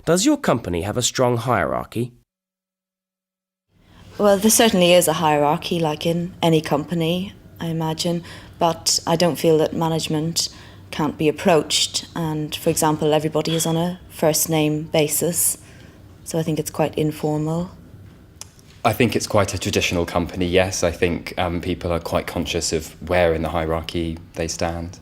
Does your company have a strong hierarchy? Well, there certainly is a hierarchy, like in any company, I imagine, but I don't feel that management can't be approached. And, for example, everybody is on a first-name basis, so I think it's quite informal. I think it's quite a traditional company, yes. I think people are quite conscious of where in the hierarchy they stand.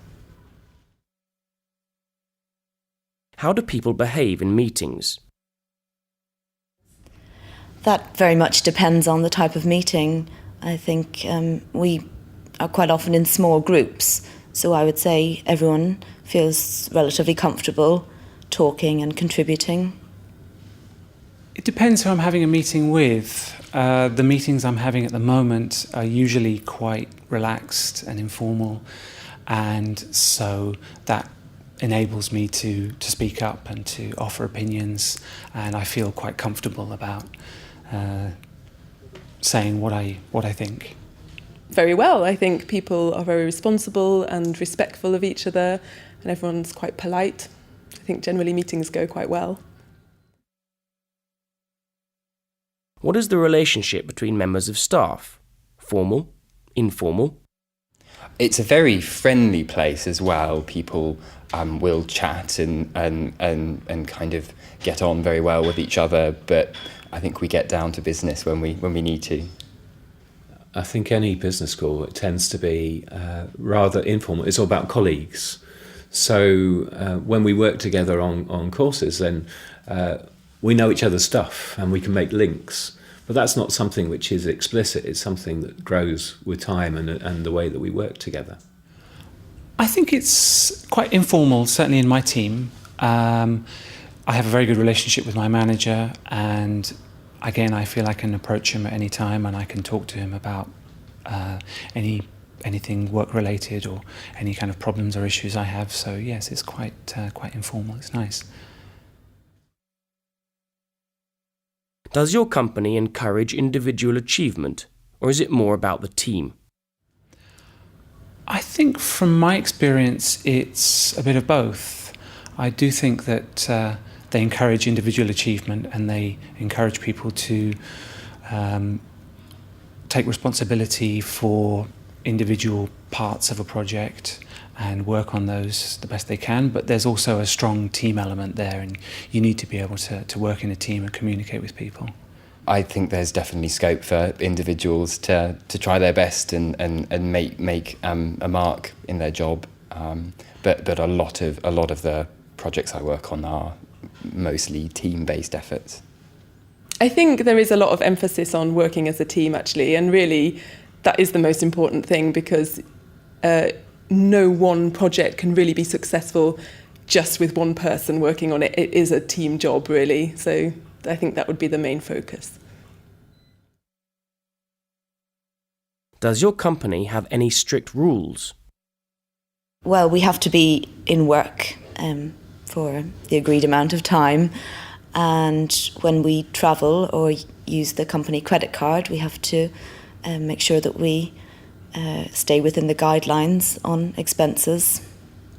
How do people behave in meetings? That very much depends on the type of meeting. I think we are quite often in small groups, so I would say everyone feels relatively comfortable talking and contributing. It depends who I'm having a meeting with. The meetings I'm having at the moment are usually quite relaxed and informal, and so that enables me to speak up and to offer opinions, and I feel quite comfortable about saying what I think. Very well. I think people are very responsible and respectful of each other, and everyone's quite polite. I think generally meetings go quite well. What is the relationship between members of staff? Formal? Informal? It's a very friendly place as well. People will chat and kind of get on very well with each other, but I think we get down to business when we need to. I think any business school, it tends to be rather informal. It's all about colleagues. So when we work together on courses, then we know each other's stuff and we can make links. But that's not something which is explicit. It's something that grows with time and the way that we work together. I think it's quite informal, certainly in my team. I have a very good relationship with my manager, and again, I feel I can approach him at any time and I can talk to him about anything work-related or any kind of problems or issues I have. So yes, it's quite informal. It's nice. Does your company encourage individual achievement, or is it more about the team? I think from my experience, it's a bit of both. I do think that they encourage individual achievement and they encourage people to take responsibility for individual parts of a project and work on those the best they can, but there's also a strong team element there, and you need to be able to work in a team and communicate with people. I think there's definitely scope for individuals to try their best and make a mark in their job, but a lot of the projects I work on are mostly team-based efforts. I think there is a lot of emphasis on working as a team, actually, and really that is the most important thing, because no one project can really be successful just with one person working on it. It is a team job, really. So I think that would be the main focus. Does your company have any strict rules? Well, we have to be in work for the agreed amount of time, and when we travel or use the company credit card, we have to make sure that we stay within the guidelines on expenses.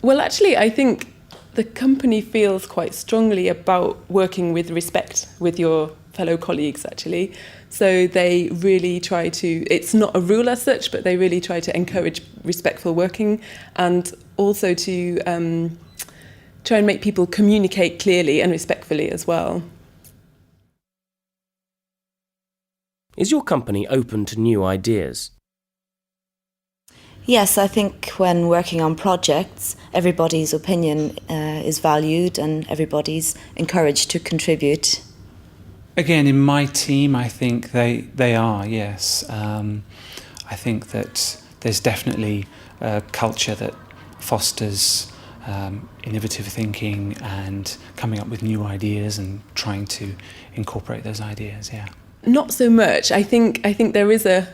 Well, actually, I think the company feels quite strongly about working with respect with your fellow colleagues, actually. So they really try to, it's not a rule as such, but they really try to encourage respectful working, and also to try and make people communicate clearly and respectfully as well. Is your company open to new ideas? Yes, I think when working on projects, everybody's opinion is valued and everybody's encouraged to contribute. Again, in my team, I think they are, yes. I think that there's definitely a culture that fosters innovative thinking and coming up with new ideas and trying to incorporate those ideas, yeah. Not so much. I think there is a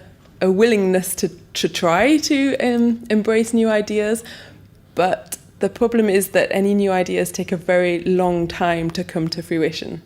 willingness to try to embrace new ideas, but the problem is that any new ideas take a very long time to come to fruition.